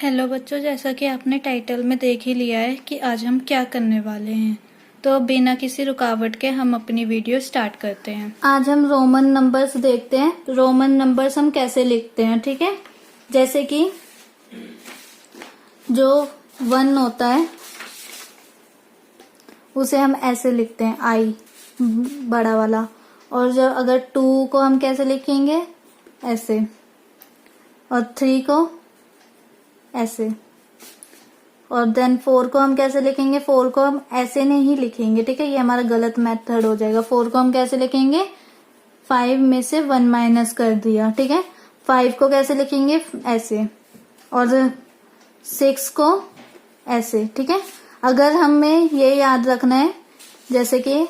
Hello बच्चों, जैसा कि आपने टाइटल में देख ही लिया है कि आज हम क्या करने वाले हैं। तो बिना किसी रुकावट के हम अपनी वीडियो स्टार्ट करते हैं। आज हम रोमन नंबर्स देखते हैं। रोमन नंबर्स हम कैसे लिखते हैं, ठीक है। जैसे कि जो 1 होता है उसे हम ऐसे लिखते हैं, आई बड़ा वाला। और जो अगर 2 को हम कैसे लिखेंगे, ऐसे। और 3 को ऐसे। और देन 4 को हम कैसे लिखेंगे, 4 को हम ऐसे नहीं लिखेंगे, ठीक है। ये हमारा गलत मेथड हो जाएगा। 4 को हम कैसे लिखेंगे, 5 में से 1 माइनस कर दिया, ठीक है। 5 को कैसे लिखेंगे, ऐसे। और 6 को ऐसे, ठीक है। अगर हमें ये याद रखना है, जैसे कि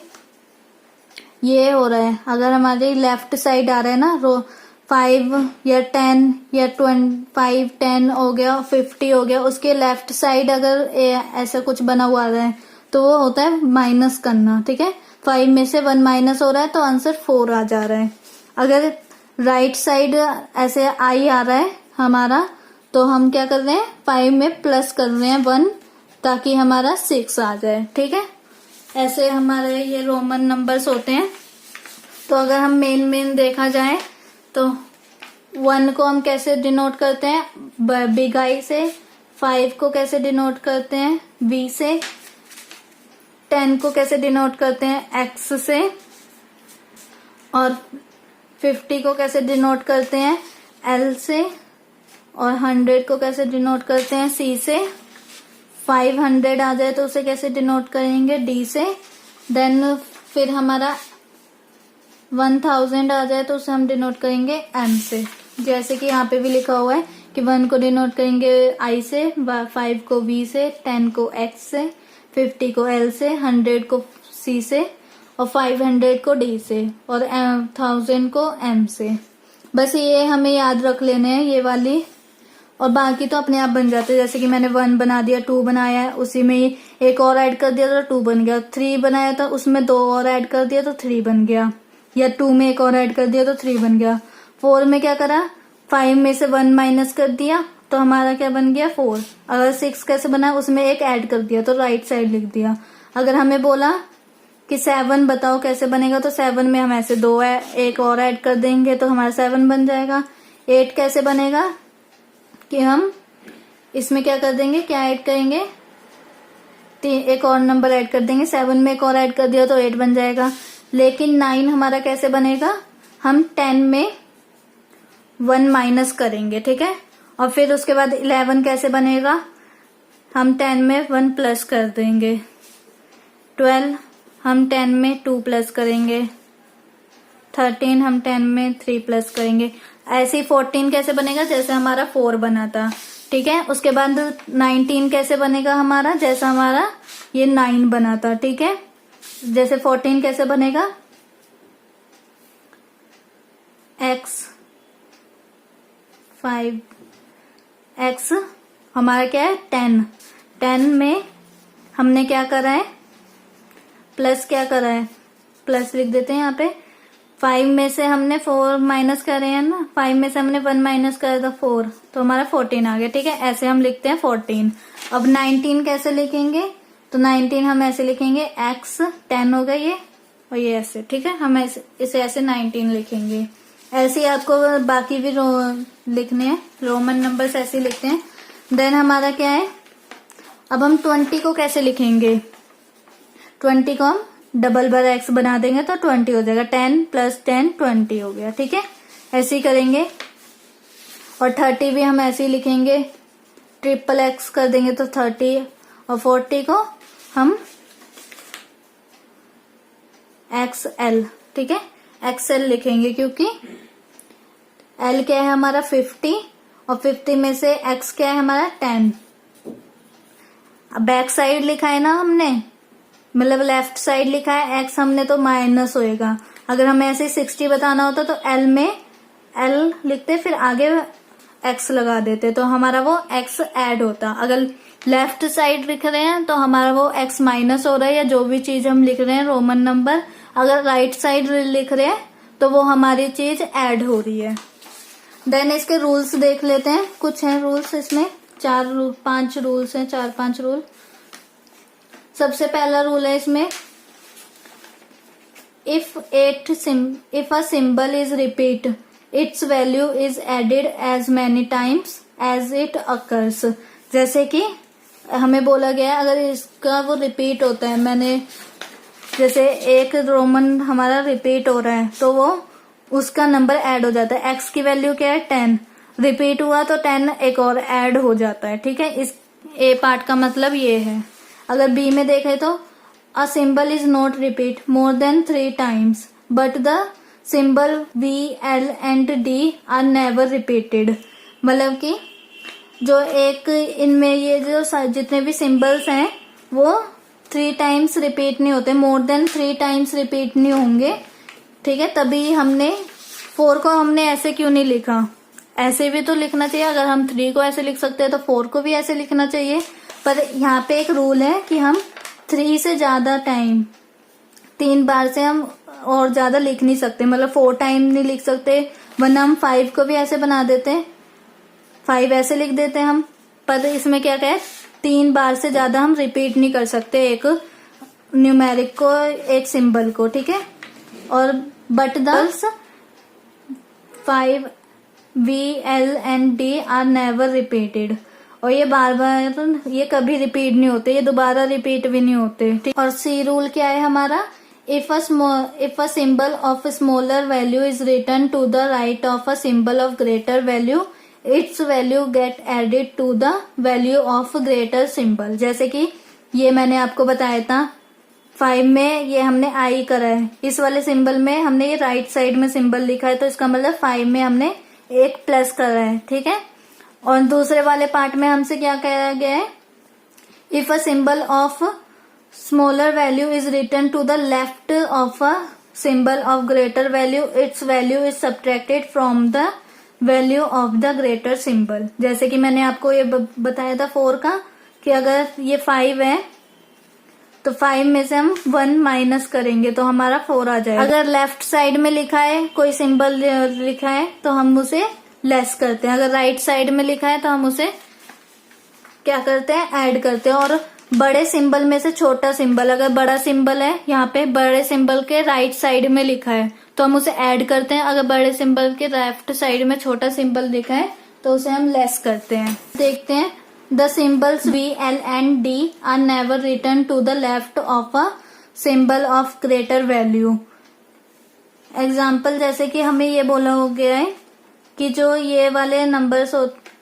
ये हो रहा है, अगर हमारी लेफ्ट साइड आ रहा है ना, 5 या 10 या 25, 10 हो गया, 50 हो गया, उसके लेफ्ट साइड अगर ऐसा कुछ बना हुआ आ रहा है तो वो होता है माइनस करना, ठीक है। 5 में से 1 माइनस हो रहा है तो आंसर 4 आ जा रहा है। अगर राइट साइड ऐसे आई आ रहा है हमारा, तो हम क्या कर रहे हैं, 5 में प्लस कर रहे हैं 1 ताकि हमारा 6 आ जाए, ठीक है। ऐसे हमारे ये रोमन नंबर्स होते हैं। तो अगर हम मेन देखा जाए तो 1 को हम कैसे डिनोट करते हैं, बिग आई से। 5 को कैसे डिनोट करते हैं, बी से। 10 को कैसे डिनोट करते हैं, एक्स से। और 50 को कैसे डिनोट करते हैं, एल से। और 100 को कैसे डिनोट करते हैं, सी से। 500 आ जाए तो उसे कैसे डिनोट करेंगे, डी से। देन फिर हमारा 1000 आ जाए तो उसे हम डिनोट करेंगे एम से। जैसे कि यहाँ पे भी लिखा हुआ है कि 1 को डिनोट करेंगे आई से, 5 को बी से, 10 को एक्स से, 50 को एल से, 100 को सी से, और 500 को डी से, और 1000 को एम से। बस ये हमें याद रख लेने हैं ये वाली, और बाकी तो अपने आप बन जाते हैं। जैसे कि मैंने 1 बना दिया, 2 बनाया है, उसी में ही एक और ऐड कर दिया तो 2 बन गया। 3 बनाया था, उसमें 2 और ऐड कर दिया तो 3 बन गया। या 2 में एक और ऐड कर दिया तो 3 बन गया। 4 में क्या करा, 5 में से 1 माइनस कर दिया तो हमारा क्या बन गया, 4। अगर 6 कैसे बना, उसमें एक ऐड कर दिया तो राइट साइड लिख दिया। अगर हमें बोला कि 7 बताओ कैसे बनेगा, तो 7 में हम ऐसे 2 एक और ऐड कर देंगे तो हमारा 7 बन जाएगा। 8 कैसे बनेगा कि हम इसमें क्या कर देंगे, क्या ऐड करेंगे, एक और नंबर ऐड कर देंगे। 7 में एक और ऐड कर दिया तो 8 बन जाएगा। लेकिन 9 हमारा कैसे बनेगा, हम 10 में 1 माइनस करेंगे, ठीक है। और फिर उसके बाद 11 कैसे बनेगा, हम 10 में 1 प्लस कर देंगे। 12 हम 10 में 2 प्लस करेंगे। 13 हम 10 में 3 प्लस करेंगे। ऐसे ही 14 कैसे बनेगा, जैसे हमारा 4 बना था, ठीक है। उसके बाद 19 कैसे बनेगा हमारा, जैसा हमारा ये 9 बना था, ठीक है। जैसे 14 कैसे बनेगा, x 5 x हमारा क्या है, 10 में हमने क्या करा है, प्लस क्या करा है, प्लस लिख देते हैं यहाँ पे। 5 में से हमने 4 माइनस कर रहे हैं ना, 5 में से हमने 1 माइनस करा था 4, तो हमारा 14 आ गया, ठीक है। ऐसे हम लिखते हैं 14। अब 19 कैसे लिखेंगे, तो 19 हम ऐसे लिखेंगे, x 10 हो गया ये, और ये ऐसे, ठीक है। हम इसे ऐसे 19 लिखेंगे। ऐसे ही आपको बाकी भी लिखने हैं, रोमन नंबर्स ऐसे ही लिखते हैं। देन हमारा क्या है, अब हम 20 को कैसे लिखेंगे, 20 को हम डबल बार x बना देंगे तो 20 हो जाएगा। 10 + 10 20 हो गया, ठीक है। ऐसे ही करेंगे। और 30 भी हम ऐसे ही लिखेंगे, ट्रिपल x कर देंगे तो 30। और 40 को हम XL, ठीक है, XL लिखेंगे, क्योंकि L क्या है हमारा 50, और 50 में से X क्या है हमारा 10। अब बैक साइड लिखा है ना हमने, मतलब लेफ्ट साइड लिखा है x हमने, तो माइनस होएगा। अगर हमें ऐसे 60 बताना होता तो L में L लिखते, फिर आगे x लगा देते, तो हमारा वो x ऐड होता। अगर लेफ्ट साइड लिख रहे हैं तो हमारा वो x माइनस हो रहा है, या जो भी चीज हम लिख रहे हैं रोमन नंबर। अगर राइट साइड लिख रहे हैं तो वो हमारी चीज ऐड हो रही है। देन इसके रूल्स देख लेते हैं, कुछ हैं रूल्स इसमें। पांच रूल्स हैं, 4-5 रूल। सबसे पहला रूल है इसमें, if a symbol is repeat its value is added as many times as it occurs. जैसे कि हमें बोला गया है अगर इसका वो रिपीट होता है, मैंने जैसे एक रोमन हमारा रिपीट हो रहा है तो वो उसका नंबर ऐड हो जाता है। एक्स की वैल्यू क्या है 10, रिपीट हुआ तो 10 एक और ऐड हो जाता है। ठीक है, इस ए पार्ट का मतलब ये है। अगर बी में देखें तो अ symbol is not repeat more than 3 times but the symbol we L and D are never repeated. मतलब कि जो एक इनमें ये जो जितने भी सिंबल्स हैं वो 3 टाइम्स रिपीट नहीं होते, मोर देन 3 टाइम्स रिपीट नहीं होंगे। ठीक है, तभी हमने 4 को हमने ऐसे क्यों नहीं लिखा, ऐसे भी तो लिखना चाहिए। अगर हम 3 को ऐसे लिख सकते हैं तो 4 को भी ऐसे लिखना चाहिए। पर यहाँ पे एक रूल है कि हम 3 से ज्यादा टाइम, 3 बार से हम और ज्यादा लिख नहीं सकते, मतलब 4 टाइम नहीं लिख सकते, वरना हम 5 को भी ऐसे बना देते हैं, 5 ऐसे लिख देते हैं हम। पर इसमें क्या है, 3 बार से ज्यादा हम रिपीट नहीं कर सकते एक न्यूमेरिक को, एक सिंबल को। ठीक है, और but the 5 we L and D are never repeated, और ये बार बार ये कभी रिपीट नहीं होते, ये दोबारा रिपीट भी नहीं होते। ठीक, और सी रूल क्या है हमारा, if a symbol of smaller value is return to the right of a symbol of greater value its value get added to the value of greater symbol. जैसे कि ये मैंने आपको बताया था 5 में ये हमने आई करा है, इस वाले सिंबल में हमने ये राइट साइड में सिंबल लिखा है तो इसका मतलब 5 में हमने एक प्लस करा है। ठीक है, और दूसरे वाले पार्ट में हमसे क्या कहा गया है, if a symbol of smaller value is return to the left of a symbol of greater value its value is subtracted from the value of the greater symbol. जैसे कि मैंने आपको ये बताया था 4 का, कि अगर ये 5 है तो 5 में से हम 1 माइनस करेंगे तो हमारा 4 आ जाएगा। अगर लेफ्ट साइड में लिखा है, कोई सिंबल लिखा है तो हम उसे लेस करते हैं, अगर राइट साइड में लिखा है तो हम उसे क्या करते हैं, ऐड करते हैं। और बड़े सिंबल में से छोटा सिंबल, अगर बड़ा सिंबल है यहाँ पे बड़े सिंबल के राइट साइड में लिखा है तो हम उसे ऐड करते हैं, अगर बड़े सिंबल के लेफ्ट साइड में छोटा सिंबल लिखा है तो उसे हम लेस करते हैं। देखते हैं, the symbols V L and D are never return to the left of a symbol of greater value. Example, जैसे कि हमें ये बोला हो गया है कि जो ये वाले नंबर्स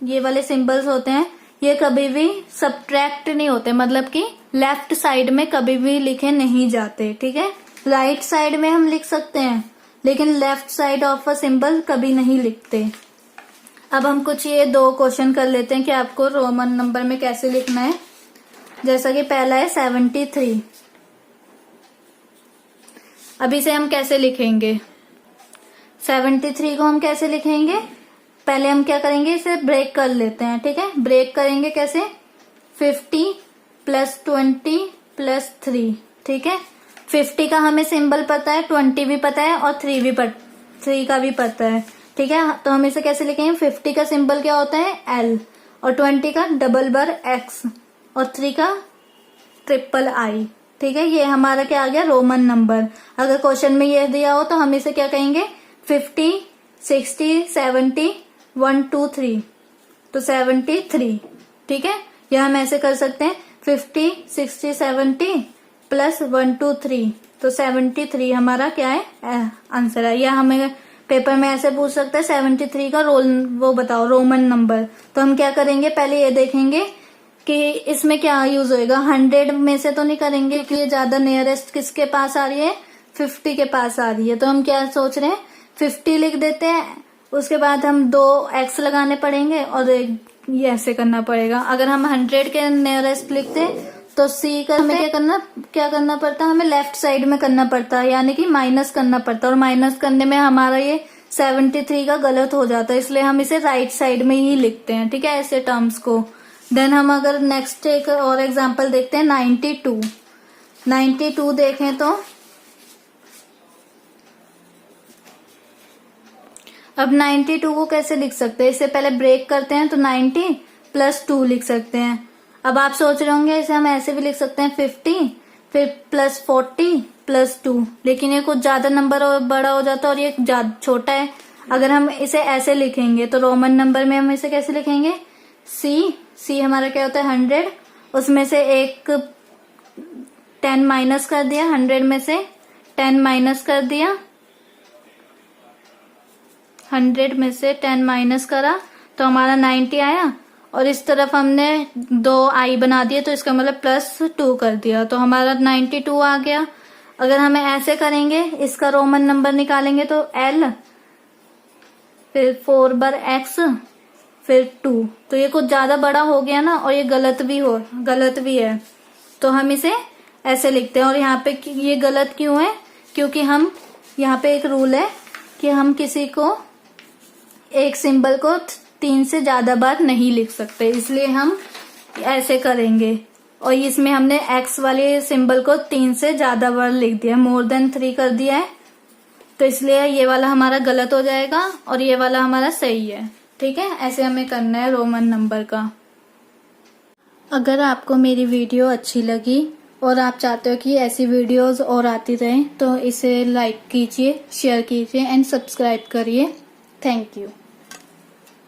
ये वाले सिंबल्स होते हैं ये कभी भी सब्ट्रैक्ट नहीं होते, मतलब कि लेफ्ट साइड में कभी भी लिखे नहीं जाते। ठीक है, राइट साइड में हम लिख सकते हैं लेकिन left side of a symbol कभी नहीं लिखते। अब हम कुछ ये 2 क्वेश्चन कर लेते हैं कि आपको रोमन नंबर में कैसे लिखना है। जैसा कि पहला है 73, अभी से हम कैसे लिखेंगे 73 को, हम कैसे लिखेंगे, पहले हम क्या करेंगे, इसे ब्रेक कर लेते हैं। ठीक है, ब्रेक करेंगे कैसे, 50 + 20 + 3। ठीक है, 50 का हमें सिंबल पता है, 20 भी पता है और 3 का भी पता है। ठीक है, तो हम इसे कैसे लिखेंगे, 50 का सिंबल क्या होता है L, और 20 का डबल बार X, और 3 का ट्रिपल I। ठीक है, ये हमारा क्या आ गया, रोमन नंबर। अगर क्वेश्चन में ये दिया हो तो हम इसे क्या कहेंगे, 50, 60, 70, 1, 2, 3, तो 73। ठीक है, यह हम ऐसे कर सकते हैं, 50, 60, 70 + 1, 2, 3, तो 73 हमारा क्या है, आंसर है। या हमें पेपर में ऐसे पूछ सकता है 73 का वो बताओ रोमन नंबर, तो हम क्या करेंगे, पहले ये देखेंगे कि इसमें क्या यूज होएगा, 100 में से तो नहीं करेंगे क्योंकि ये ज्यादा नियरेस्ट किसके पास आ रही है, 50 के पास आ रही है। तो हम क्या सोच रहे हैं, 50 लिख देते हैं, उसके बाद हम 2 x लगाने पड़ेंगे और ये ऐसे करना पड़ेगा। अगर हम 100 के नियरेस्ट लिखते तो सी का हमें क्या करना पड़ता, हमें लेफ्ट साइड में करना पड़ता, यानी कि माइनस करना पड़ता, और माइनस करने में हमारा ये 73 का गलत हो जाता है, इसलिए हम इसे राइट साइड में ही लिखते हैं। ठीक है, ऐसे टर्म्स को। देन हम अगर नेक्स्ट एक और एग्जांपल देखते हैं, 92 देखें तो अब 92 को कैसे लिख सकते हैं, इससे पहले ब्रेक करते हैं, तो 90 +2 लिख सकते हैं। अब आप सोच रहे होंगे इसे हम ऐसे भी लिख सकते हैं 50 फिर +40 +2, लेकिन ये कुछ ज्यादा नंबर और बड़ा हो जाता है और ये ज्यादा छोटा है। अगर हम इसे ऐसे लिखेंगे तो रोमन नंबर में हम इसे कैसे लिखेंगे, सी हमारा क्या होता है 100, उसमें से एक 10 माइनस कर दिया, 100 में से 10 माइनस कर दिया, 100 में से 10 माइनस करा तो हमारा 90 आया, और इस तरफ हमने 2 आई बना दिए तो इसका मतलब +2 कर दिया तो हमारा 92 आ गया। अगर हमें ऐसे करेंगे, इसका रोमन नंबर निकालेंगे तो L फिर 4/x फिर 2, तो ये कुछ ज्यादा बड़ा हो गया ना, और ये गलत भी है, तो हम इसे ऐसे लिखते हैं। और यहाँ पे ये गलत क्यों है, क्योंकि हम यहाँ पे एक रूल है कि हम किसी को एक सिंबल को 3 से ज्यादा बार नहीं लिख सकते, इसलिए हम ऐसे करेंगे। और इसमें हमने x वाले सिंबल को 3 से ज्यादा बार लिख दिया, मोर देन 3 कर दिया है, तो इसलिए ये वाला हमारा गलत हो जाएगा और ये वाला हमारा सही है। ठीक है, ऐसे हमें करना है रोमन नंबर का। अगर आपको मेरी वीडियो अच्छी लगी और आप चाहते हो कि ऐसी वीडियोस और आती रहें तो इसे लाइक कीजिए, शेयर कीजिए एंड सब्सक्राइब करिए। Thank you.